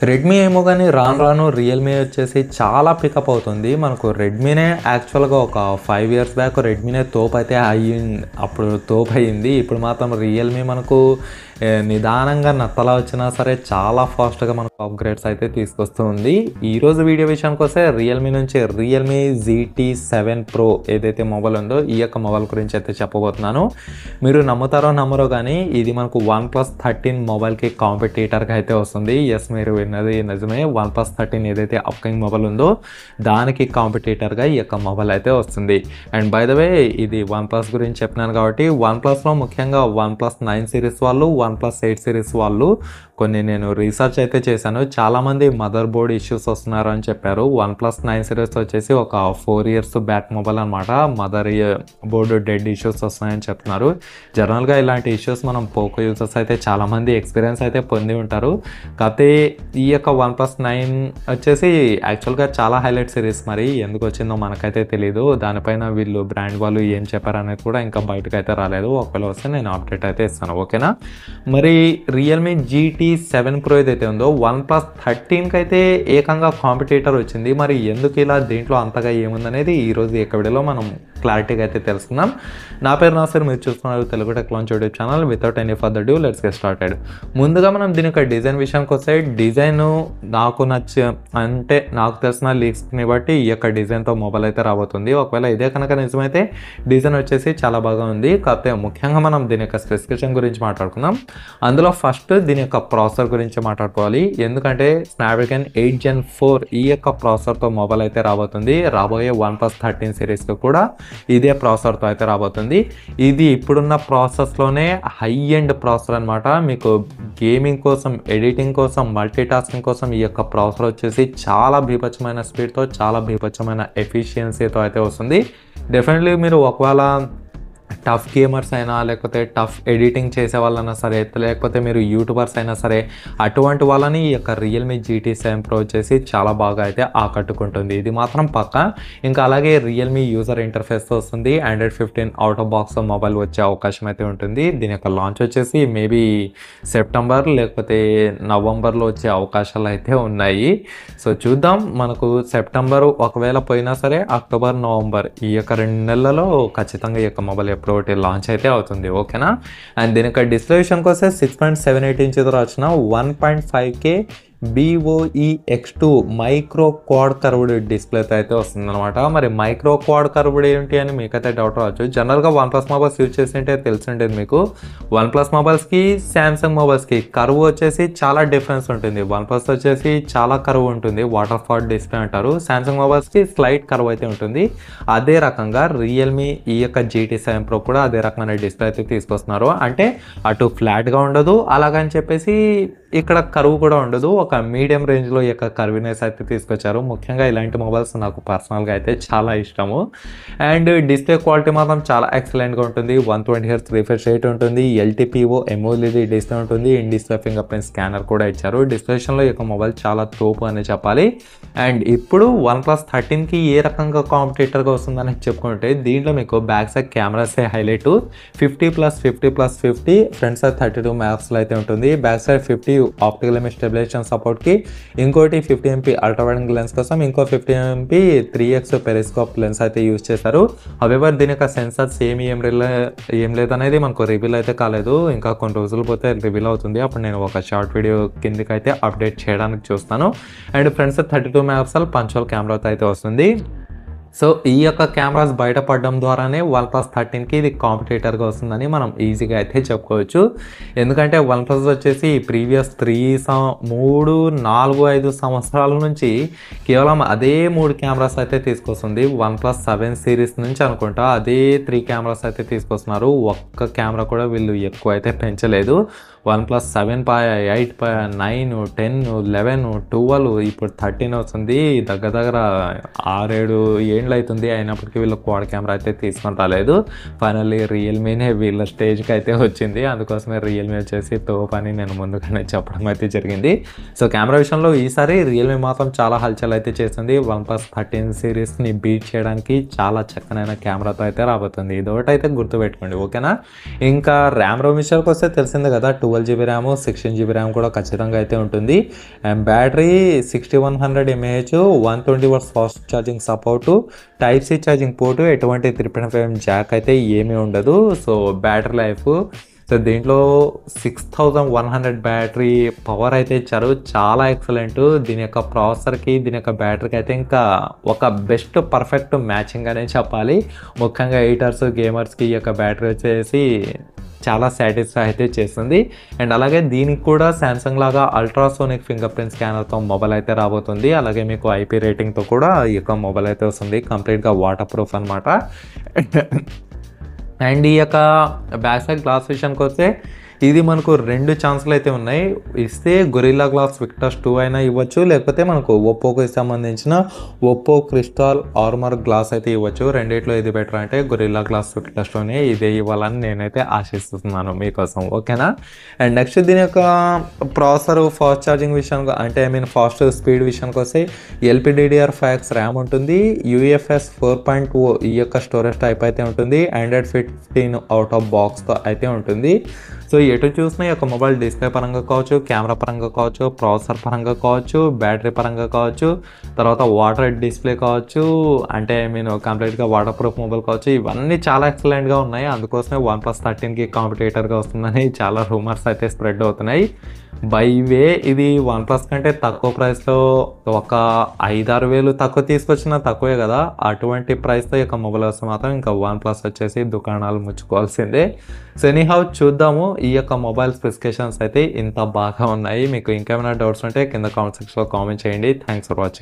Redmi ఏమో కానీ రాను రాను రియల్మీ వచ్చేసి చాలా పికప్ అవుతుంది. మనకు రెడ్మీనే యాక్చువల్గా ఒక 5 years బ్యాక్ రెడ్మీనే తోపు అయితే అయ్యింది, అప్పుడు తోపు అయ్యింది. ఇప్పుడు మాత్రం రియల్మీ మనకు నిదానంగా నత్తలా వచ్చినా సరే చాలా ఫాస్ట్గా మనకు అప్గ్రేడ్స్ అయితే తీసుకొస్తూ ఉంది. ఈరోజు వీడియో విషయానికి వస్తే రియల్మీ నుంచి రియల్మీ GT7 Pro ఏదైతే మొబైల్ ఉందో ఈ యొక్క మొబైల్ గురించి అయితే చెప్పబోతున్నాను. మీరు నమ్ముతారో నమ్మరో కానీ ఇది మనకు OnePlus 13 మొబైల్కి కాంపిటీటర్గా అయితే వస్తుంది. ఎస్, మీరు విన్నది నిజమే. OnePlus 13 ఏదైతే అప్కమింగ్ మొబైల్ ఉందో దానికి కాంపిటీటర్గా ఈ యొక్క మొబైల్ అయితే వస్తుంది. అండ్ బై ద వే ఇది OnePlus గురించి చెప్పినాను కాబట్టి OnePlusలో ముఖ్యంగా OnePlus 9 సిరీస్ వాళ్ళు, OnePlus 8 సిరీస్ వాళ్ళు కొన్ని నేను రీసెర్చ్ అయితే చేశాను. చాలామంది మదర్ బోర్డ్ ఇష్యూస్ వస్తున్నారు అని చెప్పారు. OnePlus 9 సిరీస్ వచ్చేసి ఒక 4 years బ్యాక్ మొబైల్ అనమాట. మదర్ బోర్డు డెడ్ ఇష్యూస్ వస్తున్నాయని చెప్తున్నారు. జనరల్గా ఇలాంటి ఇష్యూస్ మనం పోకో యూజర్స్ అయితే చాలామంది ఎక్స్పీరియన్స్ అయితే పొంది ఉంటారు. కాకపోతే ఈ యొక్క OnePlus 9 వచ్చేసి యాక్చువల్గా చాలా హైలైట్ సిరీస్, మరి ఎందుకు వచ్చిందో మనకైతే తెలియదు. దానిపైన వీళ్ళు బ్రాండ్ వాళ్ళు ఏం చెప్పారు అనేది కూడా ఇంకా బయటకు అయితే రాలేదు. ఒకవేళ వస్తే నేను అప్డేట్ అయితే ఇస్తాను, ఓకేనా. మరి రియల్మీ GT7 Pro ఏదైతే ఉందో OnePlus 13కి అయితే ఏకంగా కాంపిటీటర్ వచ్చింది. మరి ఎందుకు ఇలా, దీంట్లో అంతగా ఏముందనేది ఈరోజు ఈ వీడియోలో మనం క్లారిటీగా అయితే తెలుసుకుందాం. నా పేరు నాసర్, మీరు చూస్తున్నారు Telugu tech launch YouTube channel. Without any further due let's get started. ముందుగా మనం దీని యొక్క డిజైన్ విషయానికి వస్తే, డిజైన్ నాకు నాకు తెలిసిన లీక్స్ని బట్టి ఈ యొక్క డిజైన్తో మొబైల్ అయితే రాబోతుంది. ఒకవేళ ఇదే కనుక నిజమైతే డిజైన్ వచ్చేసి చాలా బాగా ఉంది. కాకపోతే ముఖ్యంగా మనం దీని యొక్క స్పెసిఫికేషన్ గురించి మాట్లాడుకుందాం. అందులో ఫస్ట్ దీని యొక్క ప్రాసెసర్ గురించి మాట్లాడుకోవాలి. ఎందుకంటే స్నాప్డ్రాగన్ 8 Gen 4 ఈ యొక్క ప్రాసెసర్తో మొబైల్ అయితే రాబోతుంది. రాబోయే OnePlus 13 సిరీస్కి కూడా ఇదే ప్రాసెసర్తో అయితే రాబోతుంది. ఇది ఇప్పుడున్న ప్రాసెస్లోనే హై ఎండ్ ప్రాసెసర్ అనమాట. మీకు గేమింగ్ కోసం, ఎడిటింగ్ కోసం, మల్టీ టాస్కింగ్ కోసం ఈ యొక్క ప్రాసెసర్ వచ్చేసి చాలా బీభత్సమైన స్పీడ్తో, చాలా బీభత్సమైన ఎఫిషియన్సీతో అయితే వస్తుంది. డెఫినెట్లీ మీరు ఒకవేళ టఫ్ గేమర్స్ అయినా, లేకపోతే టఫ్ ఎడిటింగ్ చేసే వాళ్ళైనా సరే, లేకపోతే మీరు యూట్యూబర్స్ అయినా సరే, అటువంటి వాళ్ళని ఈ యొక్క రియల్మీ GT7 Pro వచ్చేసి చాలా బాగా అయితే ఆకట్టుకుంటుంది. ఇది మాత్రం పక్క. ఇంకా అలాగే రియల్మీ యూజర్ ఇంటర్ఫేస్తో వస్తుంది. Android 15 out of box mobile వచ్చే అవకాశం అయితే ఉంటుంది. దీని యొక్క లాంచ్ వచ్చేసి మేబీ సెప్టెంబర్ లేకపోతే నవంబర్లో వచ్చే అవకాశాలు అయితే ఉన్నాయి. సో చూద్దాం. మనకు సెప్టెంబర్ ఒకవేళ పోయినా సరే అక్టోబర్, నవంబర్ ఈ యొక్క 2 నెలలలో ఖచ్చితంగా ఈ యొక్క మొబైల్ ఎప్పుడు ఒకటి లాంచ్ అయితే అవుతుంది, ఓకేనా. అండ్ దీని యొక్క డిస్ప్లే విషయానికి వస్తే 6.78 ఇంచెస్ వచ్చిన 1.5K BOE X2 micro quad curved డిస్ప్లేతో అయితే వస్తుంది అనమాట. మరి మైక్రో క్వాడ్ కర్వ్డ్ ఏంటి అని మీకైతే డౌట్ రావచ్చు. జనరల్గా OnePlus మొబైల్స్ యూజ్ చేస్తుంటే తెలిసిండేది మీకు. OnePlus మొబైల్స్కి, శాంసంగ్ మొబైల్స్కి కర్వ్ వచ్చేసి చాలా డిఫరెన్స్ ఉంటుంది. OnePlus వచ్చేసి చాలా కర్వ్ ఉంటుంది, వాటర్ ఫాల్ డిస్ప్లే అంటారు. శాంసంగ్ మొబైల్స్కి స్లైట్ కర్వ్ అయితే ఉంటుంది. అదే రకంగా రియల్మీ ఈ యొక్క GT7 Pro కూడా అదే రకమైన డిస్ప్లే అయితే తీసుకొస్తున్నారు. అంటే అటు ఫ్లాట్గా ఉండదు, అలాగని చెప్పేసి ఇక్కడ కరువు కూడా ఉండదు. ఒక మీడియం రేంజ్లో ఈ యొక్క కర్వినెస్ అయితే తీసుకొచ్చారు. ముఖ్యంగా ఇలాంటి మొబైల్స్ నాకు పర్సనల్గా అయితే చాలా ఇష్టము. అండ్ డిస్ప్లే క్వాలిటీ మాత్రం చాలా ఎక్సలెంట్గా ఉంటుంది. 120Hz రిఫ్రెష్ రేట్ ఉంటుంది. LTPO AMOLED డిస్ప్లే ఉంటుంది. In display finger print scanner కూడా ఇచ్చారు. డిస్ప్లేషన్లో ఈ యొక్క మొబైల్ చాలా తోపు అని చెప్పాలి. అండ్ ఇప్పుడు OnePlus 13కి ఏ రకంగా కాంపిటీటర్గా వస్తుందని చెప్పుకుంటే, దీంట్లో మీకు బ్యాక్ సైడ్ కెమెరాసే హైలైట్. 50+50+50 ఫ్రంట్ సైడ్ 32 MP అయితే ఉంటుంది. Back side 50 optical image stabilisation సపోర్ట్కి, ఇంకోటి 50 MP ultra wide angle lens కోసం, ఇంకో 50 MP 3x పెరిస్కోప్ లెన్స్ అయితే యూజ్ చేశారు. హౌవెవర్ దీని యొక్క సెన్సార్స్ ఏం లేదనేది మనకు రివీల్ అయితే కాలేదు. ఇంకా కొన్ని రోజులు పోతే రివీల్ అవుతుంది. అప్పుడు నేను ఒక షార్ట్ వీడియో కిందకి అయితే అప్డేట్ చేయడానికి చూస్తాను. And front side 32 MP punctual కెమెరాతో అయితే వస్తుంది. సో ఈ యొక్క కెమెరాస్ బయటపడడం ద్వారానే OnePlus 13కి ఇది కాంపిటీటర్గా వస్తుందని మనం ఈజీగా అయితే చెప్పుకోవచ్చు. ఎందుకంటే OnePlus వచ్చేసి ప్రీవియస్ 3-4-5 సంవత్సరాల నుంచి కేవలం అదే 3 కెమెరాస్ అయితే తీసుకొస్తుంది. OnePlus 7 సిరీస్ నుంచి అనుకుంటా అదే 3 కెమెరాస్ అయితే తీసుకొస్తున్నారు. ఒక్క కెమెరా కూడా వీళ్ళు ఎక్కువ అయితే పెంచలేదు. OnePlus 7, 8, 9, 10, 11, 12 ఇప్పుడు 13 వస్తుంది. దగ్గర 6-7 ఏండ్లు అవుతుంది. అయినప్పటికీ వీళ్ళు క్వాడ్ కెమెరా అయితే తీసుకొని రాలేదు. ఫైనల్లీ రియల్మీనే వీళ్ళ స్టేజ్కి అయితే వచ్చింది. అందుకోసమే రియల్మీ వచ్చేసి తోపు అని నేను ముందుగానే చెప్పడం అయితే జరిగింది. సో కెమెరా విషయంలో ఈసారి రియల్మీ మాత్రం చాలా హల్చల్ అయితే చేస్తుంది. OnePlus 13 సిరీస్ని బీట్ చేయడానికి చాలా చక్కనైన కెమెరాతో అయితే రాబోతుంది. ఇదొకటి అయితే గుర్తుపెట్టుకోండి, ఓకేనా. ఇంకా ర్యామ్ రోమ్ విషయానికి వస్తే తెలిసిందే కదా, 12 12 GB ర్యామ్ 16 GB ర్యామ్ కూడా ఖచ్చితంగా అయితే ఉంటుంది. And battery 6100 mAh 120 watts fast charging support, type C charging port, ఎటువంటి 3.5mm జాక్ అయితే ఏమీ ఉండదు. సో బ్యాటరీ లైఫ్ సో దీంట్లో 6100 బ్యాటరీ పవర్ అయితే ఇచ్చారు, చాలా ఎక్సలెంట్. దీని యొక్క ప్రాసెసర్కి దీని యొక్క బ్యాటరీకి అయితే ఇంకా ఒక బెస్ట్ పర్ఫెక్ట్ మ్యాచింగ్ అనే చెప్పాలి. ముఖ్యంగా ఎడిటర్స్ గేమర్స్కి ఈ యొక్క బ్యాటరీ వచ్చేసి చాలా సాటిస్ఫై అయితే చేస్తుంది. అండ్ అలాగే దీనికి కూడా శాంసంగ్ లాగా అల్ట్రాసోనిక్ ఫింగర్ ప్రింట్ స్కానర్తో మొబైల్ అయితే రాబోతుంది. అలాగే మీకు ఐపీ రేటింగ్తో కూడా ఈ యొక్క మొబైల్ అయితే వస్తుంది, కంప్లీట్గా వాటర్ ప్రూఫ్ అనమాట. అండ్ ఈ యొక్క బ్యాక్ సైడ్ గ్లాస్ విషయానికి వస్తే ఇది మనకు 2 ఛాన్సులు అయితే ఉన్నాయి. ఇస్తే గొరిల్లా గ్లాస్ విక్టర్స్ 2 అయినా ఇవ్వచ్చు, లేకపోతే మనకు ఒప్పోకి సంబంధించిన ఒప్పో క్రిస్టాల్ ఆర్మర్ గ్లాస్ అయితే ఇవ్వచ్చు. రెండిట్లో ఏది బెటర్ అంటే గొరిల్లా గ్లాస్ విక్టర్స్ 2నే ఇదే ఇవ్వాలని నేనైతే ఆశిస్తున్నాను మీకోసం, ఓకేనా. అండ్ నెక్స్ట్ దీని యొక్క ప్రాసెసర్ ఫాస్ట్ ఛార్జింగ్ విషయానికి అంటే ఫాస్ట్ స్పీడ్ విషయానికి వస్తే LPDDR5X ర్యామ్ ఉంటుంది, UFS 4.0 ఈ యొక్క స్టోరేజ్ టైప్ అయితే ఉంటుంది, Android 15 అవుట్ ఆఫ్ బాక్స్తో అయితే ఉంటుంది. సో ఎటు చూసినా ఈ యొక్క మొబైల్ డిస్ప్లే పరంగా కావచ్చు, కెమెరా పరంగా కావచ్చు, ప్రాసెసర్ పరంగా కావచ్చు, బ్యాటరీ పరంగా కావచ్చు, తర్వాత వాటర్ డిస్ప్లే కావచ్చు, అంటే కంప్లీట్గా వాటర్ ప్రూఫ్ మొబైల్ కావచ్చు, ఇవన్నీ చాలా ఎక్సలెంట్గా ఉన్నాయి. అందుకోసమే OnePlus 13కి కాంపిటేటర్గా వస్తుందని చాలా రూమర్స్ అయితే స్ప్రెడ్ అవుతున్నాయి. బై వే ఇది OnePlus కంటే తక్కువ ప్రైస్లో ఒక 5-6 వేలు తక్కువ తీసుకొచ్చినా తక్కువే కదా. అటువంటి ప్రైస్తో ఈ యొక్క మొబైల్ వస్తే మాత్రం ఇంకా OnePlus వచ్చేసి దుకాణాలు ముచ్చుకోవాల్సిందే. సో ఎనీహౌ చూద్దాము. ఈ యొక్క మొబైల్ స్పెసిఫికేషన్స్ అయితే ఇంత బాగా ఉన్నాయి. మీకు ఇంకేమైనా డౌట్స్ ఉంటే కింద కామెంట్ సెక్షన్లో కామెంట్ చేయండి. Thanks for watching.